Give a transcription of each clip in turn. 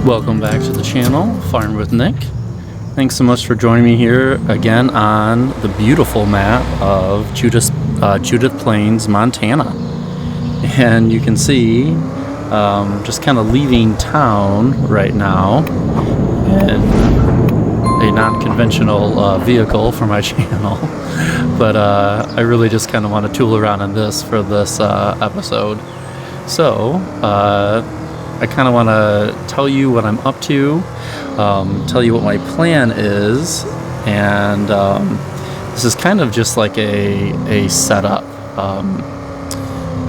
Welcome back to the channel, Farm with Nick. Thanks so much for joining me here again on the beautiful map of Judith Plains, Montana. And you can see just kind of leaving town right now in a non-conventional vehicle for my channel. But I really just kind of want to tool around in this for this episode. So, I kind of want to tell you what I'm up to, tell you what my plan is, and this is kind of just like a setup,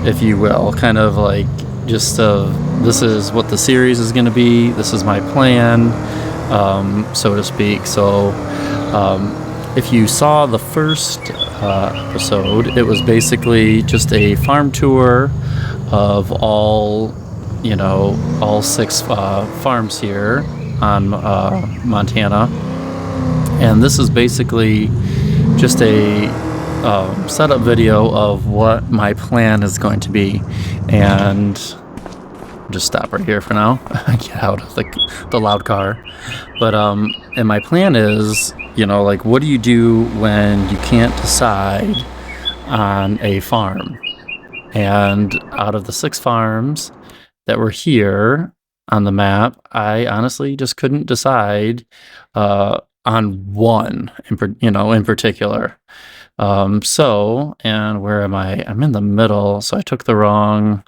if you will, kind of like just this is what the series is going to be, this is my plan, so to speak. So if you saw the first episode, it was basically just a farm tour of all six farms here on Montana, and this is basically just a setup video of what my plan is going to be. And just stop right here for now, get out of the loud car. But and my plan is, like, what do you do when you can't decide on a farm? And out of the 6 farms that were here on the map, I honestly just couldn't decide on one in particular. And where am I? I'm in the middle, so I took the wrong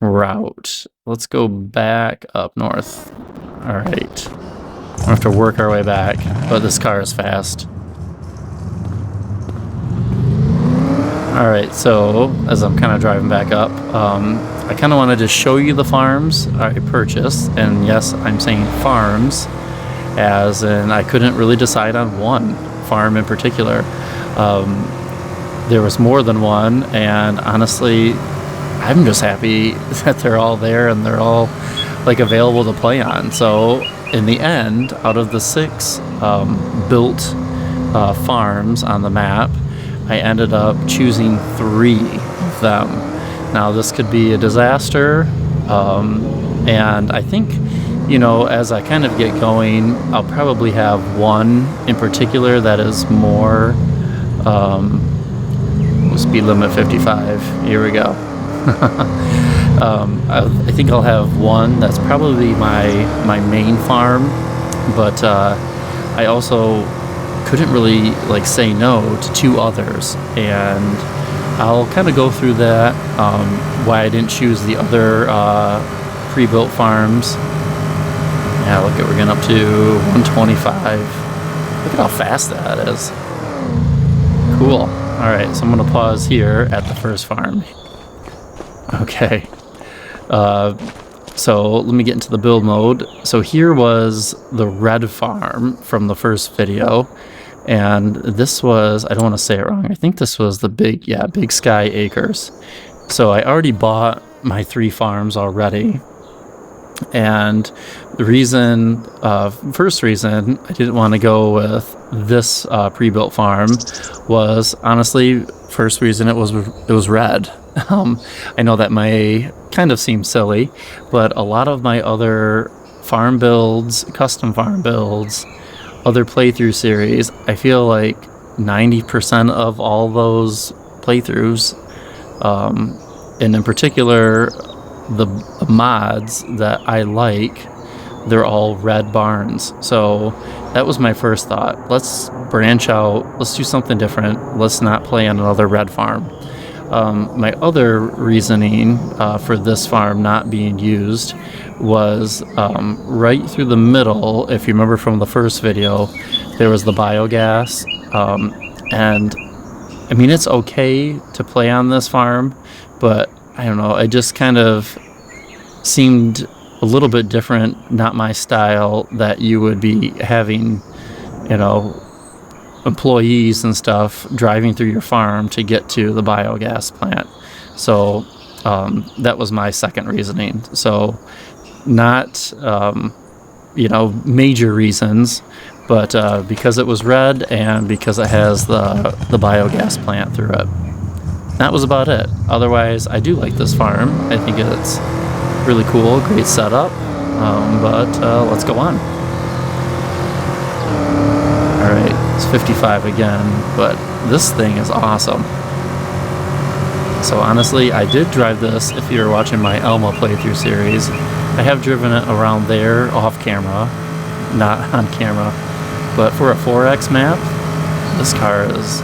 route. Let's go back up north. All right, we'll have to work our way back, but this car is fast. All right, so as I'm kind of driving back up, I kind of wanted to show you the farms I purchased, and yes, I'm saying farms, as in I couldn't really decide on one farm in particular. There was more than one, and honestly, I'm just happy that they're all there and they're all like available to play on. So in the end, out of the 6 built farms on the map, I ended up choosing 3 of them. Now this could be a disaster, and I think, as I kind of get going, I'll probably have one in particular that is more, speed limit 55, here we go. I think I'll have one that's probably my main farm, but I also couldn't really say no to 2 others, and I'll kind of go through that, why I didn't choose the other pre-built farms. Yeah, look at, we're getting up to 125. Look at how fast that is. Cool. Alright, so I'm going to pause here at the first farm. Okay. So let me get into the build mode. So here was the red farm from the first video. And this was, I don't want to say it wrong, I think this was the Big Sky Acres. So I already bought my 3 farms already. And the reason, first reason I didn't want to go with this pre-built farm was, honestly, first reason it was red. I know that may kind of seem silly, but a lot of my other farm builds, custom farm builds, other playthrough series, I feel like 90% of all those playthroughs, and in particular the mods that I like, they're all red barns. So that was my first thought. Let's branch out, let's do something different, let's not play on another red farm. My other reasoning for this farm not being used was right through the middle. If you remember from the first video, there was the biogas, and I mean, it's okay to play on this farm, but I don't know, it just kind of seemed a little bit different, not my style, that you would be having, employees and stuff driving through your farm to get to the biogas plant. So that was my second reasoning. So not major reasons, but because it was red and because it has the biogas plant through it. That was about it. Otherwise, I do like this farm. I think it's really cool, great setup. but let's go on. Alright, it's 55 again, but this thing is awesome. So honestly, I did drive this if you're watching my Elma playthrough series. I have driven it around there off camera, not on camera. But for a 4X map, this car is,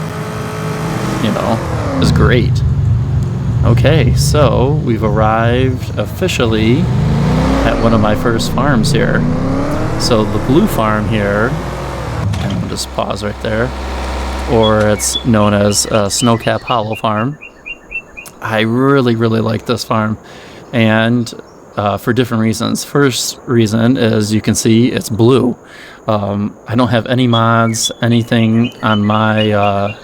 you know, is great. Okay, so we've arrived officially at one of my first farms here. So the blue farm here, and I'll just pause right there, or it's known as Snowcap Hollow Farm. I really like this farm, and for different reasons. First reason is you can see it's blue. I don't have any mods, anything on my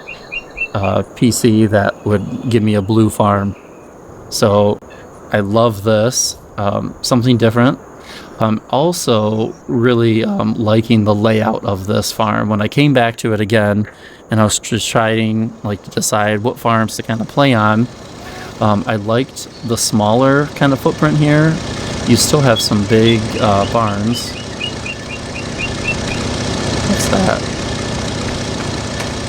PC that would give me a blue farm. So I love this. Something different. I'm also really liking the layout of this farm. When I came back to it again and I was just trying to decide what farms to kind of play on, I liked the smaller kind of footprint here. You still have some big barns. What's that?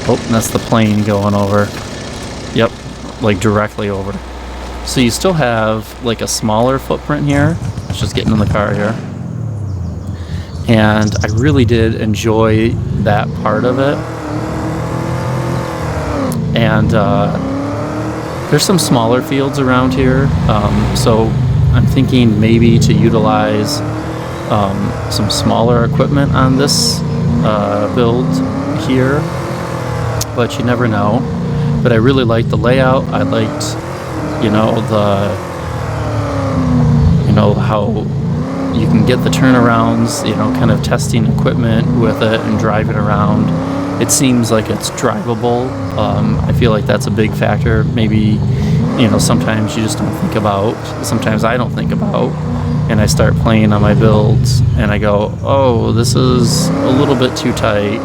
Oh, that's the plane going over. Yep, like directly over. So you still have like a smaller footprint here. Let's just get in the car here. And I really did enjoy that part of it. And there's some smaller fields around here. So I'm thinking maybe to utilize some smaller equipment on this build here, but you never know. But I really liked the layout. I liked, how you can get the turnarounds, kind of testing equipment with it and driving around. It seems like it's drivable. I feel like that's a big factor. Maybe, sometimes you just don't think about, sometimes I don't think about, and I start playing on my builds and I go, oh, this is a little bit too tight.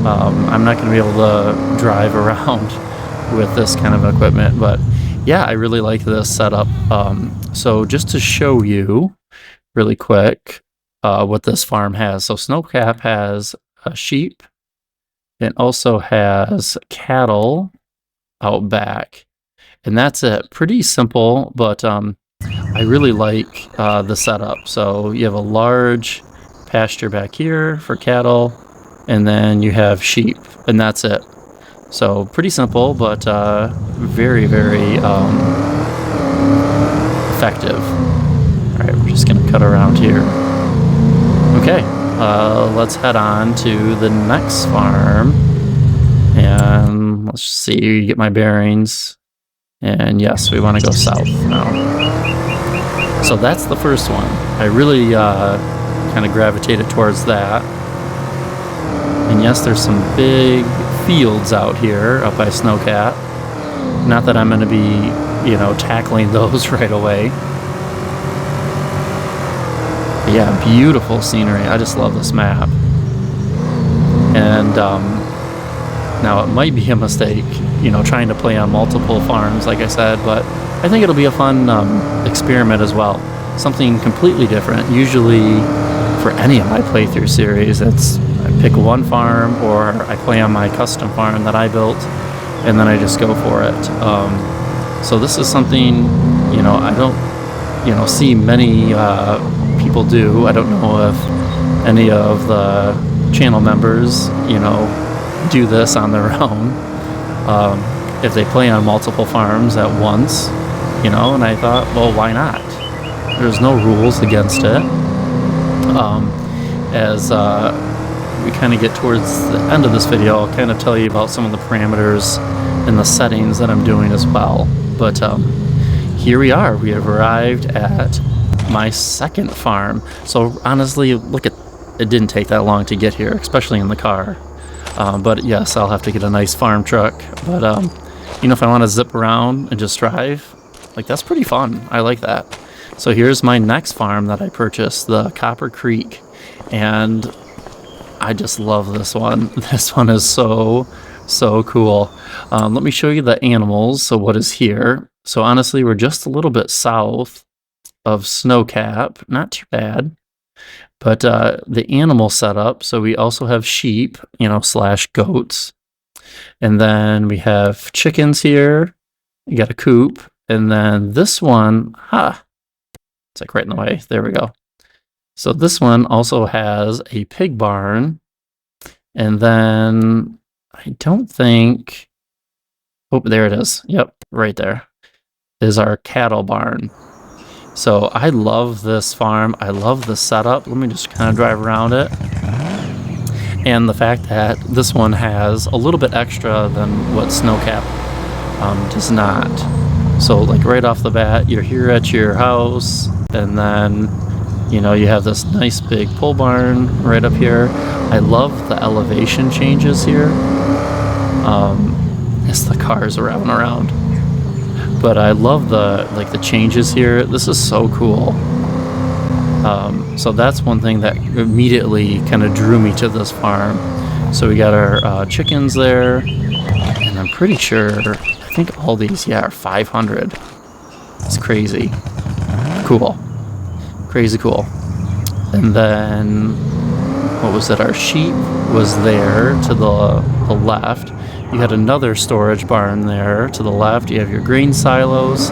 I'm not going to be able to drive around with this kind of equipment. But yeah, I really like this setup. So just to show you really quick what this farm has. So Snowcap has sheep. It also has cattle out back. And that's it. Pretty simple, but I really like the setup. So you have a large pasture back here for cattle, and then you have sheep, and that's it. So pretty simple, but very effective. All right, we're just gonna cut around here. Okay, let's head on to the next farm, and let's see, get my bearings. And yes, we want to go south now. So that's the first one. I really kind of gravitated towards that. And yes, there's some big fields out here up by Snowcat. Not that I'm going to be, tackling those right away. But yeah, beautiful scenery. I just love this map. And now it might be a mistake, trying to play on multiple farms, like I said, but I think it'll be a fun experiment as well. Something completely different. Usually, for any of my playthrough series, it's I pick one farm or I play on my custom farm that I built, and then I just go for it. So this is something, I don't, see many people do. I don't know if any of the channel members, do this on their own. If they play on multiple farms at once, and I thought, well, why not? There's no rules against it. As we kind of get towards the end of this video, I'll kind of tell you about some of the parameters and the settings that I'm doing as well. But here we are. We have arrived at my second farm. So honestly, look at it, didn't take that long to get here, especially in the car. But yes, I'll have to get a nice farm truck. But if I want to zip around and just drive, that's pretty fun. I like that. So here's my next farm that I purchased, the Copper Creek, and I just love this one. This one is so cool. Let me show you the animals. So what is here? So honestly, we're just a little bit south of Snowcap. Not too bad. But the animal setup, so we also have sheep, slash goats. And then we have chickens here. You got a coop. And then this one, it's like right in the way. There we go. So this one also has a pig barn. And then I don't think, oh, there it is. Yep, right there is our cattle barn. So I love this farm. I love the setup. Let me just kind of drive around it. And the fact that this one has a little bit extra than what Snowcap does not. So like right off the bat, you're here at your house, and then you have this nice big pole barn right up here. I love the elevation changes here. As the cars are revving around. But I love the changes here. This is so cool. So that's one thing that immediately kind of drew me to this farm. So we got our chickens there, and I'm pretty sure, I think all these, are 500. It's crazy. Cool. Crazy cool. And then, what was it? Our sheep was there to the left. You had another storage barn there to the left. You have your grain silos.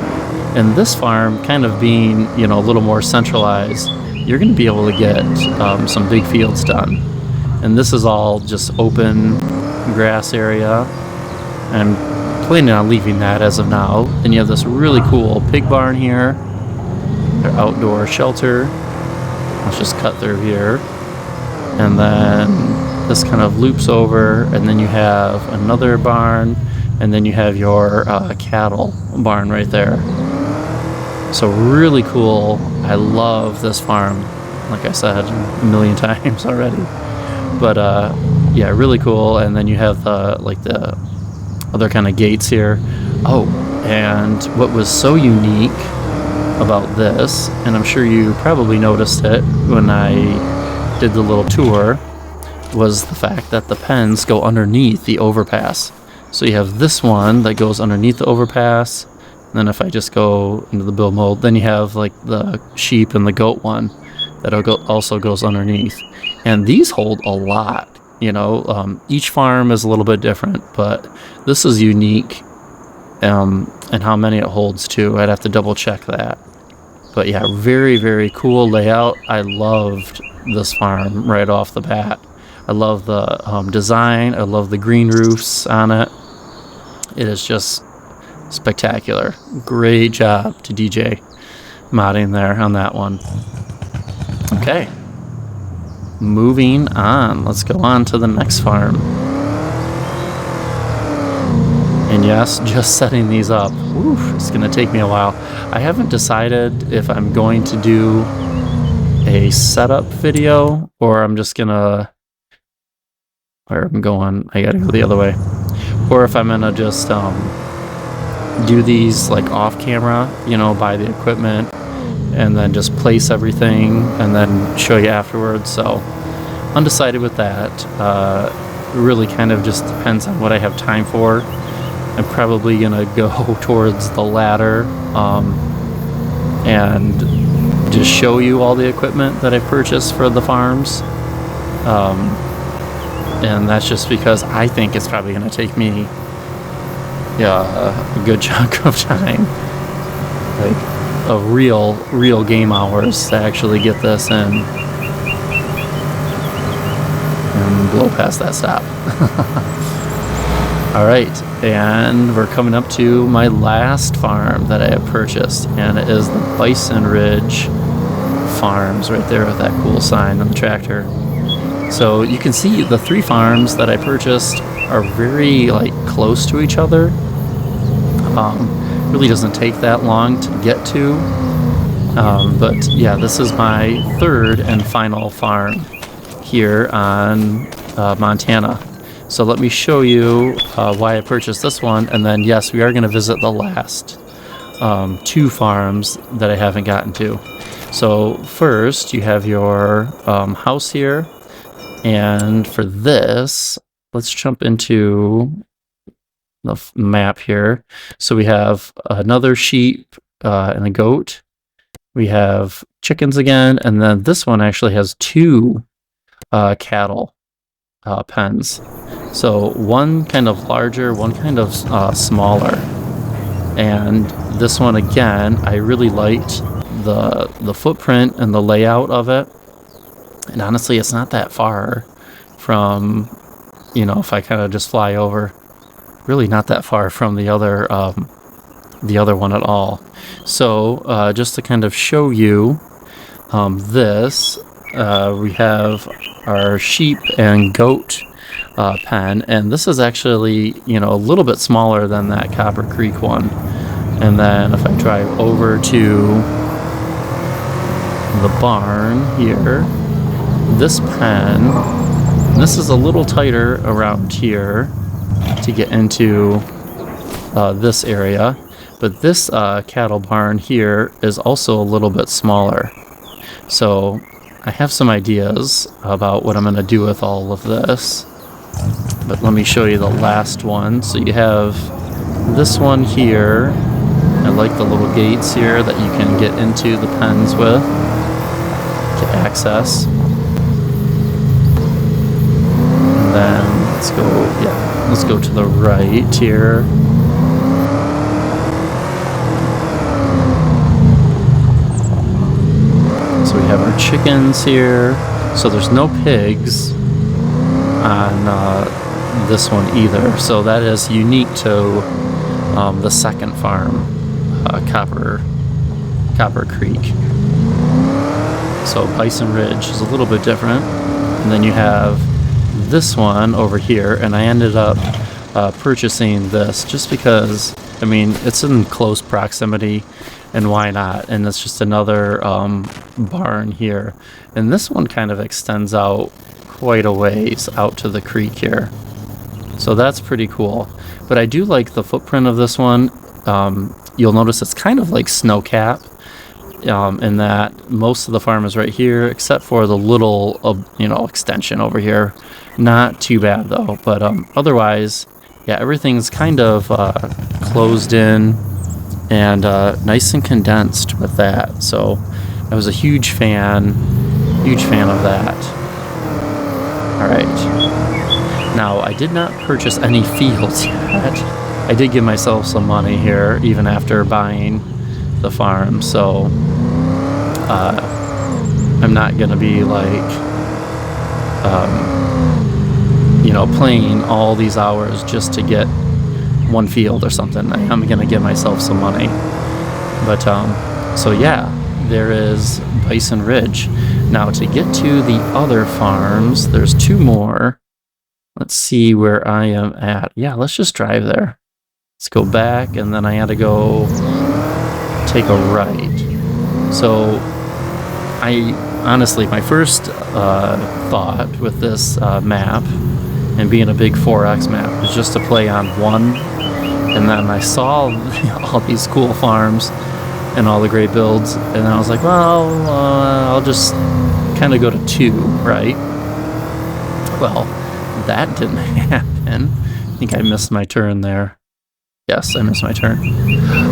And this farm kind of being, a little more centralized, you're going to be able to get some big fields done. And this is all just open grass area. I'm planning on leaving that as of now. Then you have this really cool pig barn here. Their outdoor shelter. Let's just cut through here. And then this kind of loops over, and then you have another barn, and then you have your cattle barn right there. So really cool. I love this farm, like I said a million times already. But really cool. And then you have the other kind of gates here. Oh, and what was so unique about this, and I'm sure you probably noticed it when I did the little tour, was the fact that the pens go underneath the overpass. So you have this one that goes underneath the overpass. And then if I just go into the build mode, then you have like the sheep and the goat one that also goes underneath. And these hold a lot. Each farm is a little bit different, but this is unique. And how many it holds too. I'd have to double check that. But yeah, very, very cool layout. I loved this farm right off the bat. I love the design. I love the green roofs on it. It is just spectacular. Great job to DJ modding there on that one. Okay. Moving on. Let's go on to the next farm. And yes, just setting these up. Oof, it's going to take me a while. I haven't decided if I'm going to do a setup video or I'm just going to... Where I'm going, I got to go the other way. Or if I'm going to just do these like off camera, buy the equipment and then just place everything and then show you afterwards. So undecided with that. Really kind of just depends on what I have time for. I'm probably gonna go towards the latter and just show you all the equipment that I purchased for the farms. And that's just because I think it's probably gonna take me a good chunk of time, like a real game hours to actually get this in and blow past that stop. All right, and we're coming up to my last farm that I have purchased, and it is the Bison Ridge Farms right there with that cool sign on the tractor. So you can see the three farms that I purchased are very close to each other. Really doesn't take that long to get to, but yeah, this is my third and final farm here on Montana. So let me show you why I purchased this one, and then yes, we are going to visit the last two farms that I haven't gotten to. So first, you have your house here, and for this, let's jump into the map here. So we have another sheep and a goat, We have chickens again, and then this one actually has 2 cattle pens. So one kind of larger, one kind of smaller. And this one again, I really liked the footprint and the layout of it. And honestly, it's not that far from, if I kind of just fly over, really not that far from the other one at all. So just to kind of show you this, we have our sheep and goat pen, and this is actually a little bit smaller than that Copper Creek one. And then if I drive over to the barn here, this pen, this is a little tighter around here to get into this area, but this cattle barn here is also a little bit smaller. So I have some ideas about what I'm going to do with all of this, but let me show you the last one. So you have this one here. I like the little gates here that you can get into the pens with, get access. And then let's go to the right here. So we have our chickens here. So there's no pigs on this one either. So that is unique to the second farm, Copper Creek. So Bison Ridge is a little bit different. And then you have this one over here, and I ended up purchasing this just because, it's in close proximity, and why not? And it's just another barn here. And this one kind of extends out quite a ways out to the creek here. So that's pretty cool. But I do like the footprint of this one. You'll notice it's kind of like Snowcap, in that most of the farm is right here, except for the little, extension over here. Not too bad though, but otherwise, yeah, everything's kind of closed in and nice and condensed with that. So I was a huge fan of that. All right. Now, I did not purchase any fields yet. I did give myself some money here, even after buying the farm. So I'm not going to be playing all these hours just to get one field or something. I'm going to give myself some money. But, so yeah, there is Bison Ridge. Now, to get to the other farms, there's 2 more. Let's see where I am at. Yeah, let's just drive there. Let's go back, and then I had to go take a right. So, honestly, my first thought with this map, and being a big 4X map, is just to play on 1. And then I saw all these cool farms and all the great builds, and I was like, well, I'll just kind of go to 2, right? Well, that didn't happen. I think I missed my turn there. Yes, I missed my turn.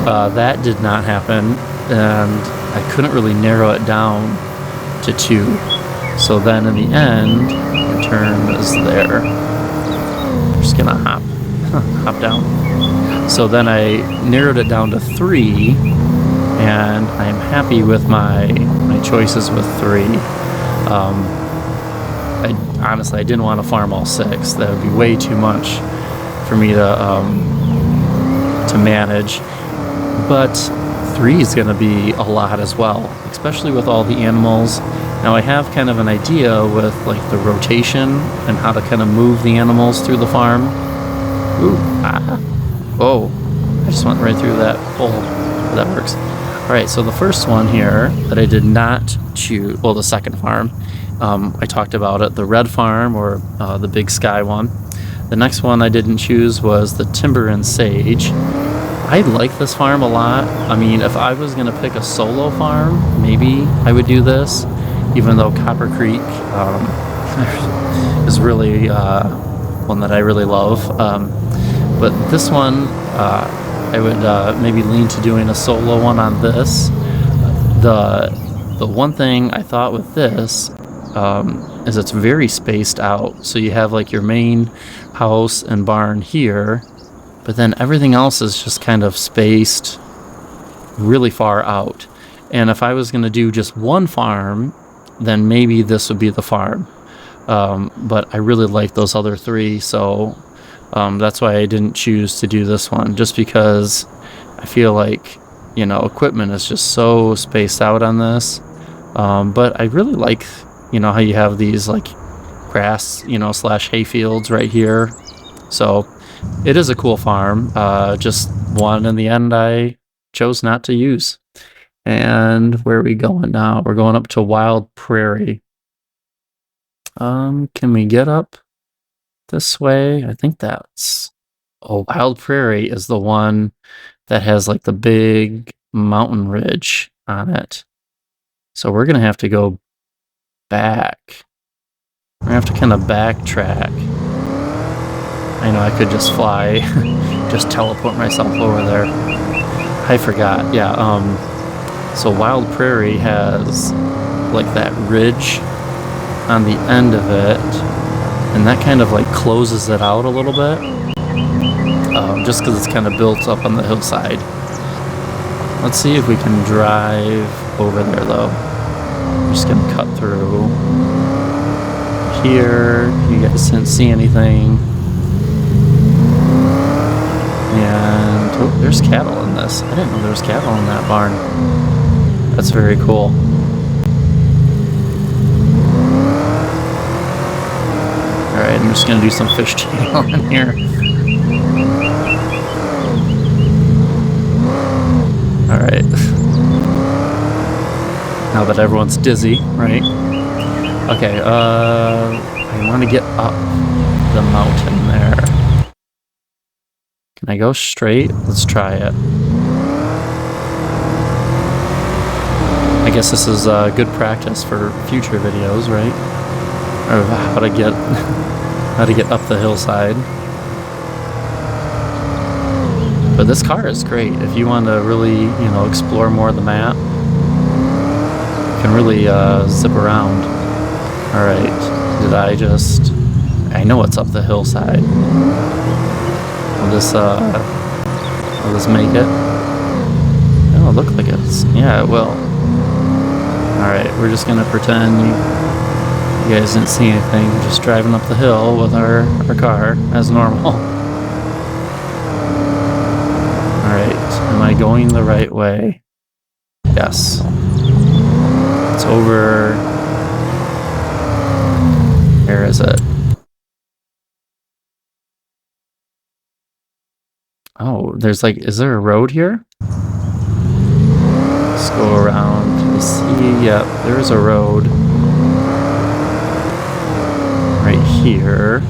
That did not happen, and I couldn't really narrow it down to 2. So then in the end, my turn is there. I'm just gonna hop down. So then I narrowed it down to 3, and I'm happy with my choices with 3. I didn't want to farm all 6. That would be way too much for me to manage. But 3 is going to be a lot as well, especially with all the animals. Now I have kind of an idea with the rotation and how to kind of move the animals through the farm. Ooh, whoa! I just went right through that hole. That works. All right, so the first one here that I did not choose, well, the second farm, I talked about it, the red farm, or the Big Sky one. The next one I didn't choose was the Timber and Sage. I like this farm a lot. If I was going to pick a solo farm, maybe I would do this, even though Copper Creek is really one that I really love. But this one, I would maybe lean to doing a solo one on this. The one thing I thought with this is it's very spaced out. So you have like your main house and barn here, but then everything else is just kind of spaced really far out. And if I was going to do just one farm, then maybe this would be the farm. But I really like those other three, so that's why I didn't choose to do this one, just because I feel like, you know, equipment is just so spaced out on this. But I really like, you know, how you have these like grass, you know, / hay fields right here. So it is a cool farm. Just one in the end I chose not to use. And where are we going now? We're going up to Wild Prairie. Can we get up this way? I think that's... Oh, Wild Prairie is the one that has like the big mountain ridge on it. So we're gonna have to go back. We're gonna have to kind of backtrack. I know I could just fly, just teleport myself over there. I forgot, yeah, so Wild Prairie has like that ridge on the end of it, and that kind of like closes it out a little bit, just because it's kind of built up on the hillside. Let's see if we can drive over there though. I'm just gonna cut through here. You guys didn't see anything. And oh, there's cattle in this. I didn't know there was cattle in that barn. That's very cool. Alright, I'm just gonna do some fish channel in here. Alright. Now that everyone's dizzy, right? Okay, I want to get up the mountain there. Can I go straight? Let's try it. I guess this is good practice for future videos, right? Or how to get up the hillside. But this car is great. If you want to really, you know, explore more of the map, you can really zip around. All right, did I just... I know it's up the hillside. Will this make it? Oh, look like it's... Yeah, it will. Alright, we're just gonna pretend you guys didn't see anything. We're just driving up the hill with our car as normal. Alright, am I going the right way? Yes. It's over... Where is it? Oh, there's like... Is there a road here? Let's go around. See, yep, there's a road right here.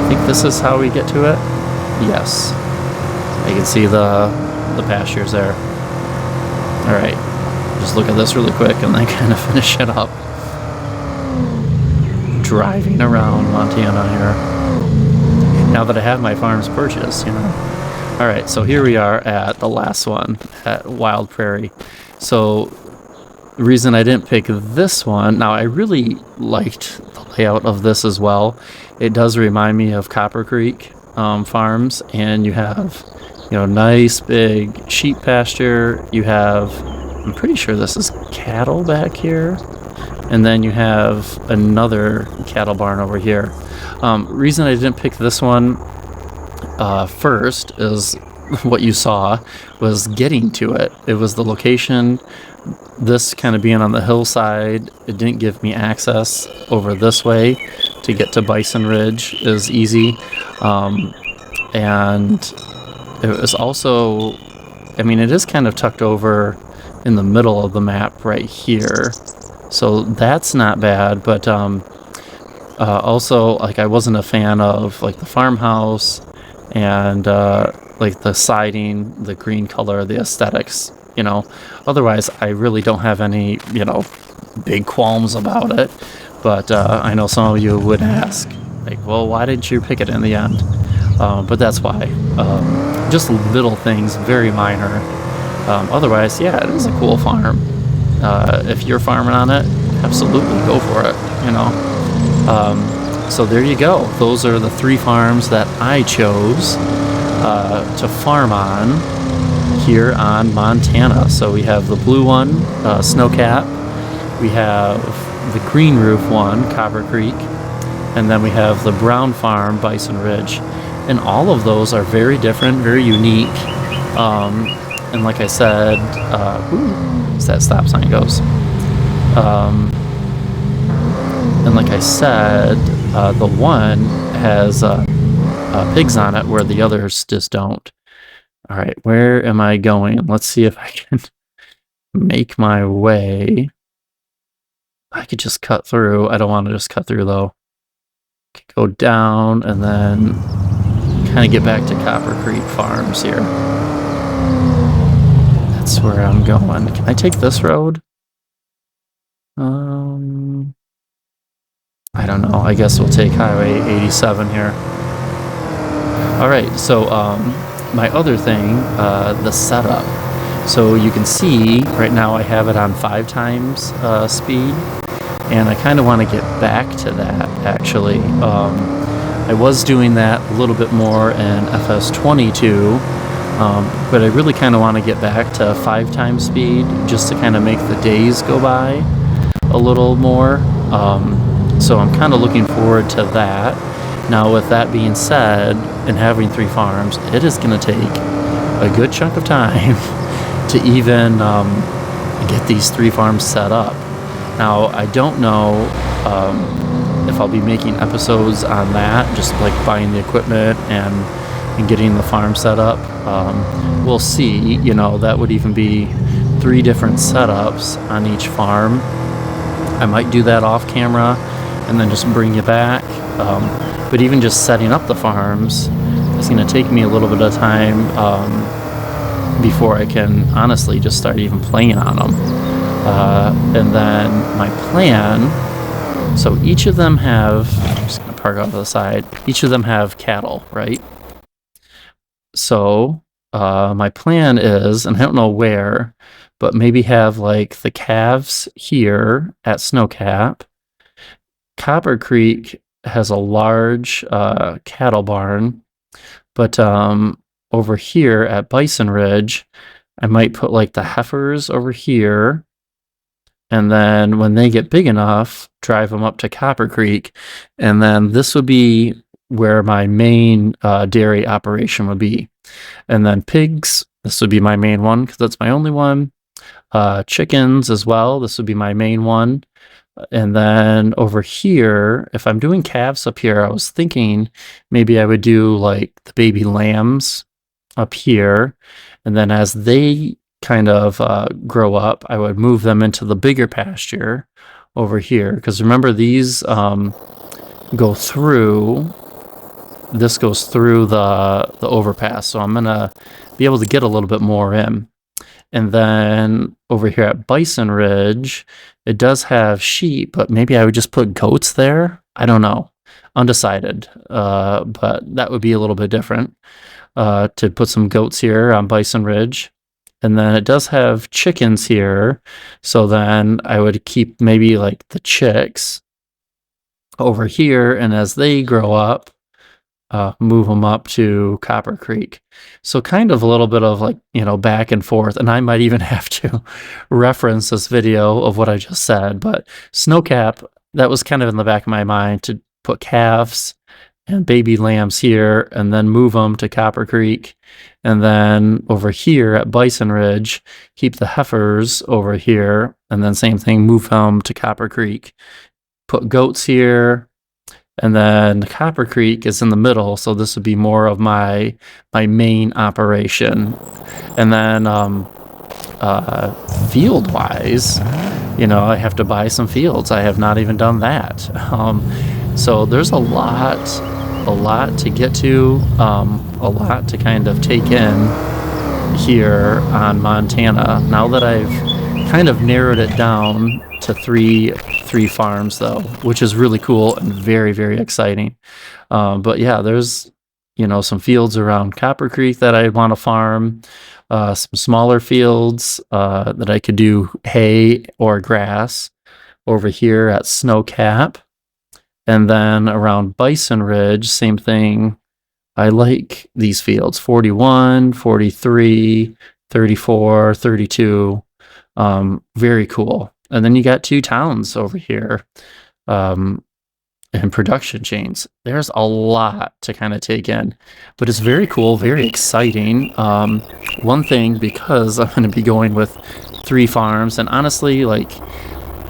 I think this is how we get to it. Yes, I can see the pastures there. All right, just look at this really quick and then kind of finish it up. Driving around Montana here. Now that I have my farms purchased, you know. All right, so here we are at the last one, at Wild Prairie. So the reason I didn't pick this one, now I really liked the layout of this as well. It does remind me of Copper Creek farms, and you have, you know, nice big sheep pasture. You have, I'm pretty sure this is cattle back here. And then you have another cattle barn over here. Reason I didn't pick this one first is what you saw was getting to it. It was the location, this kind of being on the hillside. It didn't give me access over this way to get to Bison Ridge is easy. And it was also, I mean, it is kind of tucked over in the middle of the map right here. So that's not bad, but also, like, I wasn't a fan of like the farmhouse and like the siding, the green color, the aesthetics, you know. Otherwise, I really don't have any, you know, big qualms about it. But I know some of you would ask, like, well, why didn't you pick it in the end? But that's why. Just little things, very minor. Otherwise, yeah, it is a cool farm. If you're farming on it, absolutely go for it, you know. So there you go. Those are the 3 farms that I chose to farm on here on Montana. So we have the blue one, Snowcap. We have the green roof one, Copper Creek. And then we have the brown farm, Bison Ridge. And all of those are very different, very unique. And like I said, as that stop sign goes. And like I said, the one has pigs on it where the others just don't. All right, where am I going? Let's see if I can make my way. I could just cut through. I don't want to just cut through, though. Go down and then kind of get back to Copper Creek Farms here. That's where I'm going. Can I take this road? I don't know. I guess we'll take Highway 87 here. All right, so my other thing, the setup. So you can see right now I have it on 5 times speed, and I kind of want to get back to that, actually. I was doing that a little bit more in FS22, but I really kind of want to get back to 5 times speed just to kind of make the days go by a little more. So I'm kind of looking forward to that. Now, with that being said, and having 3 farms, it is going to take a good chunk of time to even get these 3 farms set up. Now, I don't know if I'll be making episodes on that, just like buying the equipment and getting the farm set up. We'll see. You know, that would even be 3 different setups on each farm. I might do that off camera and then just bring you back. But even just setting up the farms is going to take me a little bit of time before I can honestly just start even playing on them. And then my plan, so each of them have, I'm just going to park off to the side, each of them have cattle, right? So my plan is, and I don't know where, but maybe have like the calves here at Snowcap. Copper Creek has a large cattle barn, but over here at Bison Ridge, I might put like the heifers over here, and then when they get big enough, drive them up to Copper Creek, and then this would be where my main dairy operation would be. And then pigs, this would be my main one because that's my only one. Chickens as well, this would be my main one. And then over here, if I'm doing calves up here, I was thinking maybe I would do like the baby lambs up here. And then as they kind of grow up, I would move them into the bigger pasture over here. Because remember, these go through, this goes through the overpass. So I'm going to be able to get a little bit more in. And then over here at Bison Ridge, it does have sheep, but maybe I would just put goats there. I don't know. Undecided. But that would be a little bit different to put some goats here on Bison Ridge. And then it does have chickens here. So then I would keep maybe like the chicks over here. And as they grow up, move them up to Copper Creek. So kind of a little bit of like, you know, back and forth. And I might even have to reference this video of what I just said. But Snowcap, that was kind of in the back of my mind to put calves and baby lambs here and then move them to Copper Creek. And then over here at Bison Ridge, keep the heifers over here. And then same thing, move them to Copper Creek. Put goats here. And then Copper Creek is in the middle, so this would be more of my main operation. And then field-wise, you know, I have to buy some fields. I have not even done that. So there's a lot to get to, a lot to kind of take in here on Montana. Now that I've kind of narrowed it down to three farms, though, which is really cool and very, very exciting. But yeah, there's, you know, some fields around Copper Creek that I want to farm. some smaller fields that I could do hay or grass over here at Snow Cap. And then around Bison Ridge, same thing. I like these fields, 41, 43, 34, 32. Very cool. And then you got 2 towns over here and production chains. There's a lot to kind of take in, but it's very cool, very exciting. One thing, because I'm going to be going with 3 farms, and honestly, like,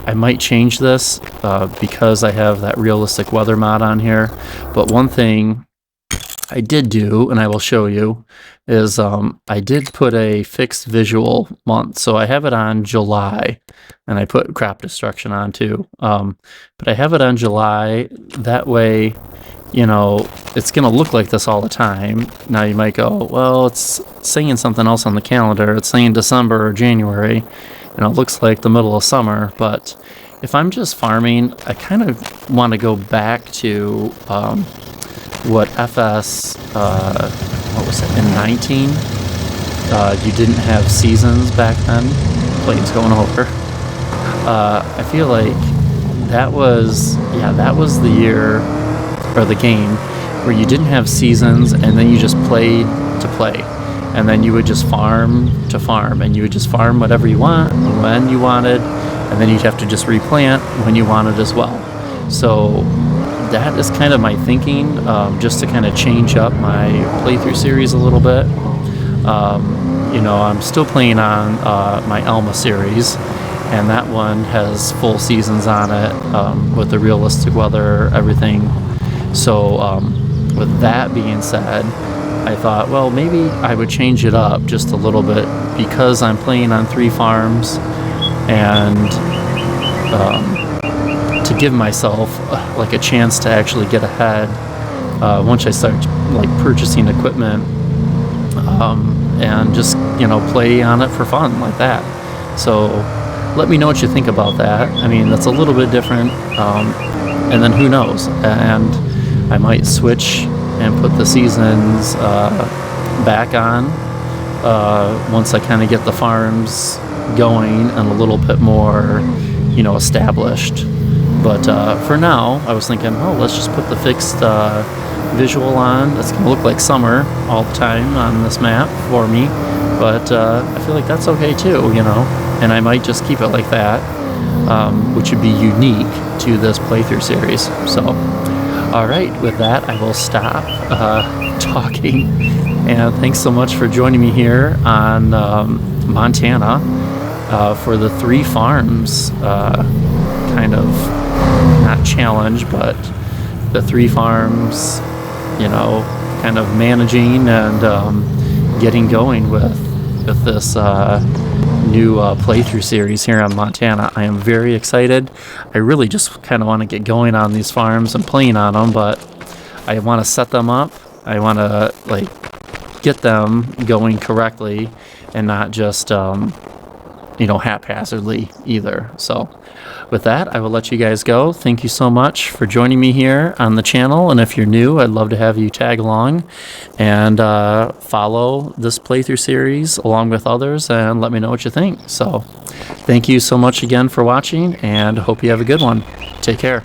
I might change this because I have that realistic weather mod on here. But one thing I did do, and I will show you, is I did put a fixed visual month. So I have it on July, and I put crop destruction on too. But I have it on July. That way, you know, it's going to look like this all the time. Now you might go, well, it's saying something else on the calendar. It's saying December or January, and it looks like the middle of summer. But if I'm just farming, I kind of want to go back to what FS, what was it, in 19? You didn't have seasons back then. Plane's going over. I feel like that was the year, or the game, where you didn't have seasons, and then you just played to play. And then you would just farm to farm, and you would just farm whatever you want, when you wanted, and then you'd have to just replant when you wanted as well. So that is kind of my thinking, just to kind of change up my playthrough series a little bit. You know, I'm still playing on my Elma series, and that one has full seasons on it, with the realistic weather, everything. So with that being said, I thought, well, maybe I would change it up just a little bit, because I'm playing on 3 farms, and to give myself like a chance to actually get ahead once I start like purchasing equipment, and just, you know, play on it for fun like that. So let me know what you think about that. I mean, that's a little bit different, and then who knows, and I might switch and put the seasons back on once I kind of get the farms going and a little bit more, you know, established. But for now, I was thinking, oh, let's just put the fixed visual on. That's going to look like summer all the time on this map for me. But I feel like that's okay too, you know. And I might just keep it like that, which would be unique to this playthrough series. So, all right, with that, I will stop talking. And thanks so much for joining me here on Montana for the 3 farms kind of, not challenge, but the 3 farms, you know, kind of managing and getting going with this new playthrough series here on Montana. I am very excited. I really just kind of want to get going on these farms and playing on them, but I want to set them up. I want to like get them going correctly and not just you know, haphazardly either. So with that, I will let you guys go. Thank you so much for joining me here on the channel, and if you're new, I'd love to have you tag along and follow this playthrough series along with others, and let me know what you think. So thank you so much again for watching, and hope you have a good one. Take care.